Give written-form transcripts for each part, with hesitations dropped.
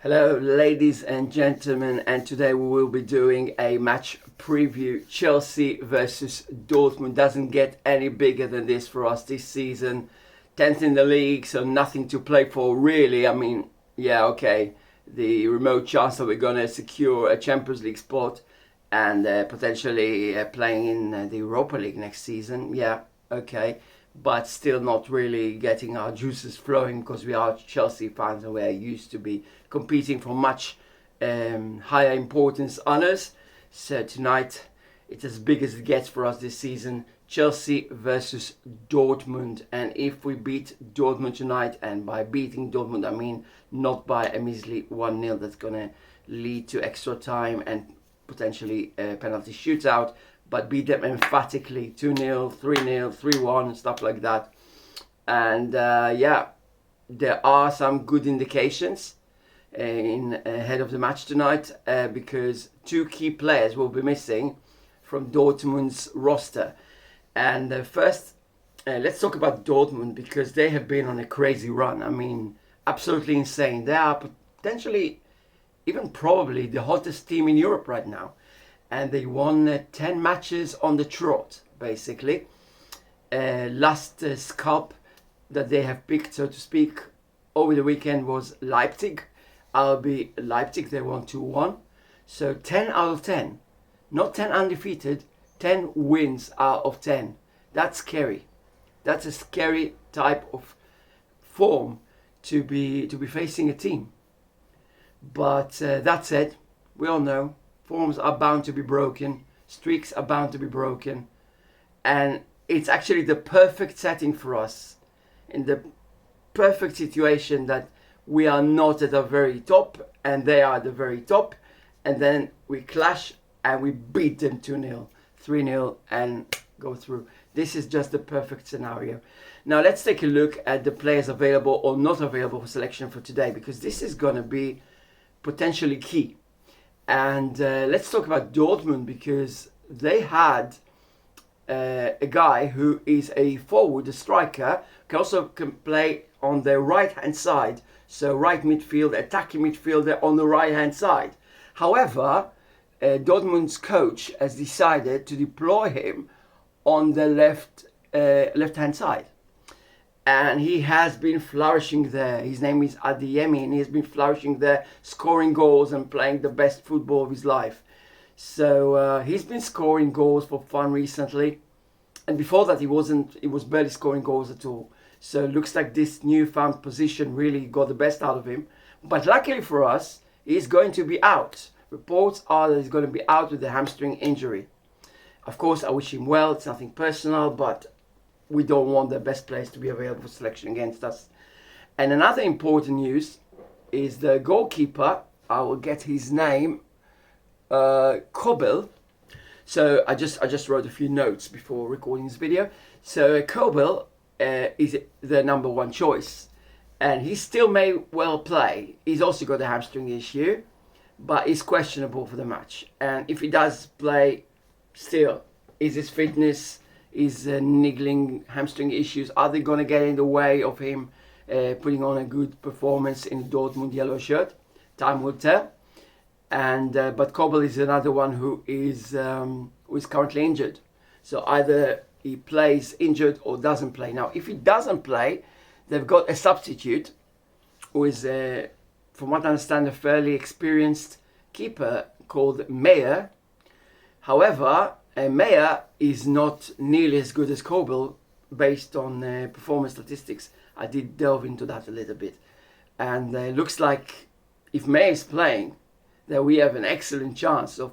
Hello, ladies and gentlemen, and today we will be doing a match preview. Chelsea versus Dortmund. Doesn't get any bigger than this for us this season. 10th in the league, so nothing to play for really. I mean, yeah, okay, the remote chance that we're going to secure a Champions League spot and potentially playing in the Europa League next season. Yeah, okay. But still not really getting our juices flowing because we are Chelsea fans and we're used to be competing for much higher importance honours. So tonight it's as big as it gets for us this season. Chelsea versus Dortmund, and if we beat Dortmund tonight, and by beating Dortmund I mean not by a measly 1-0 that's going to lead to extra time and potentially a penalty shootout, but beat them emphatically 2-0, 3-0, 3-1, stuff like that. And yeah, there are some good indications ahead of the match tonight because two key players will be missing from Dortmund's roster. And first, let's talk about Dortmund because they have been on a crazy run. I mean, absolutely insane. They are potentially, even probably, the hottest team in Europe right now. And they won 10 matches on the trot, basically. Last scalp that they have picked, so to speak, over the weekend was Leipzig. RB Leipzig, they won 2-1. So 10 out of 10. Not 10 undefeated, 10 wins out of 10. That's scary. That's a scary type of form to be facing a team. But that said, we all know forms are bound to be broken, streaks are bound to be broken, and it's actually the perfect setting for us, in the perfect situation that we are not at the very top and they are at the very top, and then we clash and we beat them 2-0, 3-0 and go through. This is just the perfect scenario. Now let's take a look at the players available or not available for selection for today, because this is going to be potentially key. And let's talk about Dortmund because they had a guy who is a forward, a striker, can play on the right hand side, so right midfield, attacking midfielder on the right hand side. However, Dortmund's coach has decided to deploy him on the left hand side. And he has been flourishing there. His name is Adeyemi, and he has been flourishing there, scoring goals and playing the best football of his life. So he's been scoring goals for fun recently. And before that, he was barely scoring goals at all. So it looks like this newfound position really got the best out of him. But luckily for us, he's going to be out. Reports are that he's going to be out with a hamstring injury. Of course, I wish him well. It's nothing personal, but we don't want the best players to be available for selection against us. And another important news is the goalkeeper. I will get his name, Kobel. So I just wrote a few notes before recording this video. So Kobel is the number one choice, and he still may well play. He's also got a hamstring issue, but he's questionable for the match. And if he does play, still, is his fitness, his niggling hamstring issues, are they going to get in the way of him putting on a good performance in the Dortmund yellow shirt? Time will tell. And but Kobel is another one who is currently injured. So either he plays injured or doesn't play. Now, if he doesn't play, they've got a substitute who is, from what I understand, a fairly experienced keeper called Meyer. However, Meyer is not nearly as good as Kobel based on performance statistics. I did delve into that a little bit. And it looks like if Meyer is playing, then we have an excellent chance of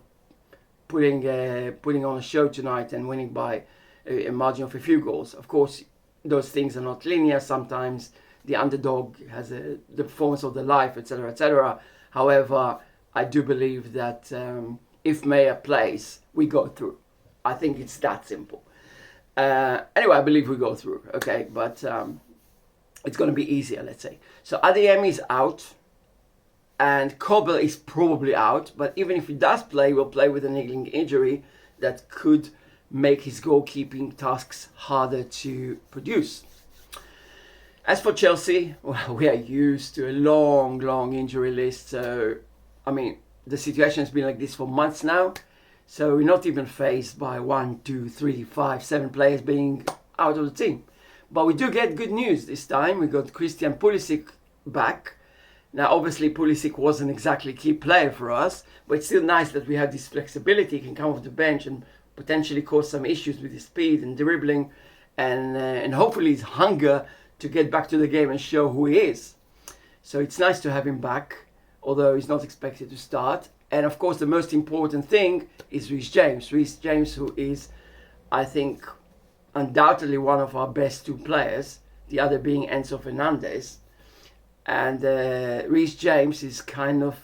putting on a show tonight and winning by a margin of a few goals. Of course, those things are not linear. Sometimes the underdog has the performance of their life, etc., etc. However, I do believe that if Meyer plays, we go through. I think it's that simple. Anyway, I believe we go through, okay? But it's going to be easier, let's say. So Adeyemi is out, and Kobel is probably out. But even if he does play, we'll play with a niggling injury that could make his goalkeeping tasks harder to produce. As for Chelsea, well, we are used to a long injury list. So, I mean, the situation has been like this for months now. So we're not even faced by 1, 2, 3, 5, 7 players being out of the team. But we do get good news this time. We got Christian Pulisic back. Now, obviously, Pulisic wasn't exactly a key player for us, but it's still nice that we have this flexibility. He can come off the bench and potentially cause some issues with his speed and dribbling, and hopefully his hunger to get back to the game and show who he is. So it's nice to have him back, although he's not expected to start. And of course, the most important thing is Reece James. Reece James, who is, I think, undoubtedly one of our best two players, the other being Enzo Fernandez. And Reece James is kind of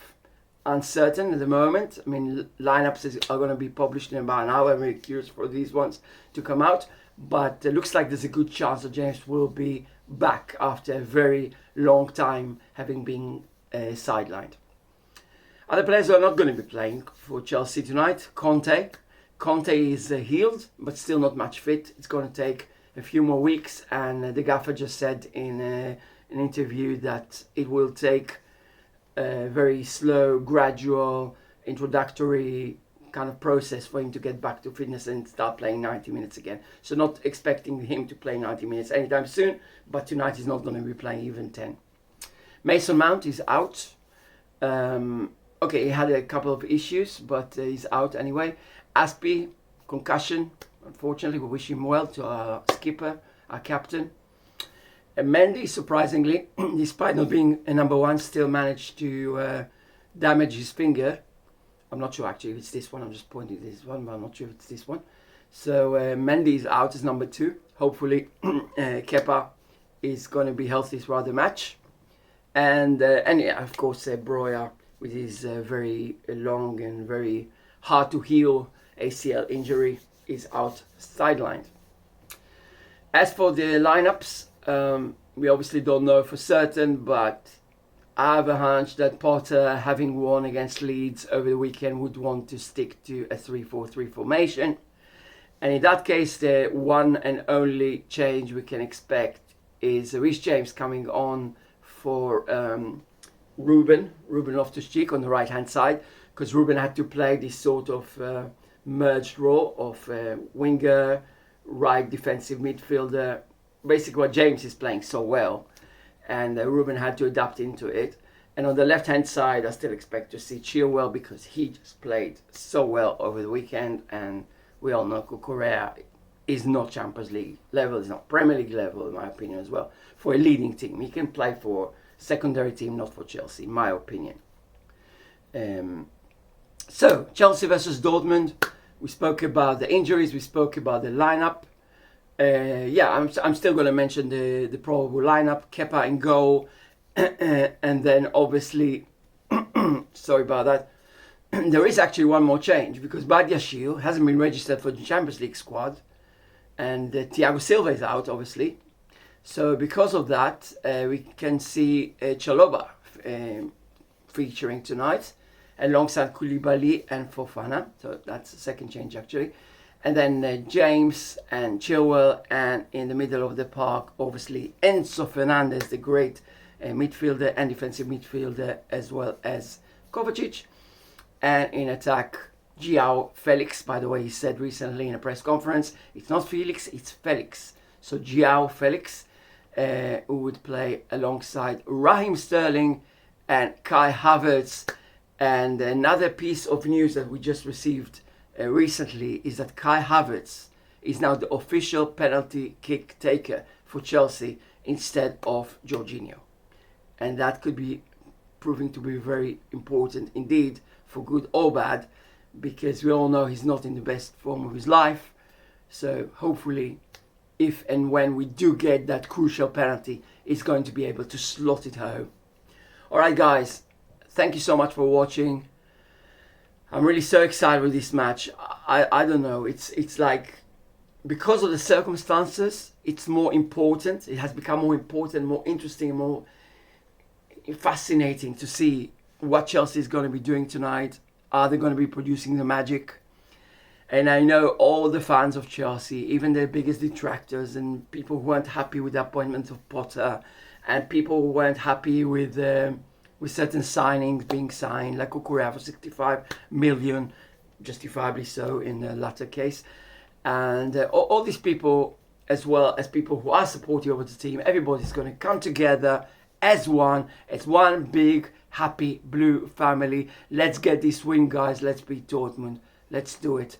uncertain at the moment. I mean, lineups are going to be published in about an hour. I'm really curious for these ones to come out. But it looks like there's a good chance that James will be back after a very long time having been sidelined. Other players who are not going to be playing for Chelsea tonight, Conte. Conte is healed, but still not much fit. It's going to take a few more weeks, and the gaffer just said in an interview that it will take a very slow, gradual, introductory kind of process for him to get back to fitness and start playing 90 minutes again. So not expecting him to play 90 minutes anytime soon, but tonight he's not going to be playing even 10. Mason Mount is out. Okay, he had a couple of issues, but he's out anyway. Aspie, concussion. Unfortunately, we wish him well, to our skipper, our captain. And Mendy, surprisingly, despite not being a number one, still managed to damage his finger. I'm not sure actually if it's this one. I'm just pointing to this one, but I'm not sure if it's this one. So Mendy is out as number 2. Hopefully, Kepa is going to be healthy throughout the match. And yeah, of course, Broja, with his very long and very hard to heal ACL injury, is out, sidelined. As for the lineups, we obviously don't know for certain, but I have a hunch that Potter, having won against Leeds over the weekend, would want to stick to a 3-4-3 formation. And in that case, the one and only change we can expect is Reece James coming on for Ruben Loftus-Cheek on the right-hand side, because Ruben had to play this sort of merged role of winger, right defensive midfielder, basically what James is playing so well, and Ruben had to adapt into it. And on the left-hand side, I still expect to see Chilwell, because he just played so well over the weekend, and we all know Correa is not Champions League level, is not Premier League level, in my opinion, as well, for a leading team. He can play for secondary team, not for Chelsea, in my opinion. So, Chelsea versus Dortmund. We spoke about the injuries, we spoke about the lineup. Yeah, I'm still going to mention the probable lineup. Kepa in goal, and then obviously, sorry about that, there is actually one more change, because Badiashile hasn't been registered for the Champions League squad, and Thiago Silva is out, obviously. So because of that, we can see Chalobah featuring tonight, alongside Koulibaly and Fofana. So that's the second change actually. And then James and Chilwell, and in the middle of the park, obviously Enzo Fernandez, the great midfielder and defensive midfielder, as well as Kovacic. And in attack, João Felix. By the way, he said recently in a press conference, it's not Felix, it's Felix. So João Felix, who would play alongside Raheem Sterling and Kai Havertz. And another piece of news that we just received recently is that Kai Havertz is now the official penalty kick taker for Chelsea instead of Jorginho. And that could be proving to be very important indeed, for good or bad, because we all know he's not in the best form of his life. So hopefully, if and when we do get that crucial penalty, he's going to be able to slot it home. Alright guys, thank you so much for watching. I'm really so excited with this match. I don't know, it's like, because of the circumstances, it's more important. It has become more important, more interesting, more fascinating to see what Chelsea is going to be doing tonight. Are they going to be producing the magic? And I know all the fans of Chelsea, even their biggest detractors and people who weren't happy with the appointment of Potter, and people who weren't happy with certain signings being signed, like Kukurea for 65 million, justifiably so in the latter case. And all these people, as well as people who are supportive of the team, everybody's going to come together as one. It's one big, happy blue family. Let's get this win, guys. Let's beat Dortmund. Let's do it.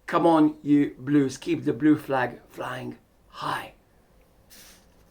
Come on, you Blues. Keep the blue flag flying high.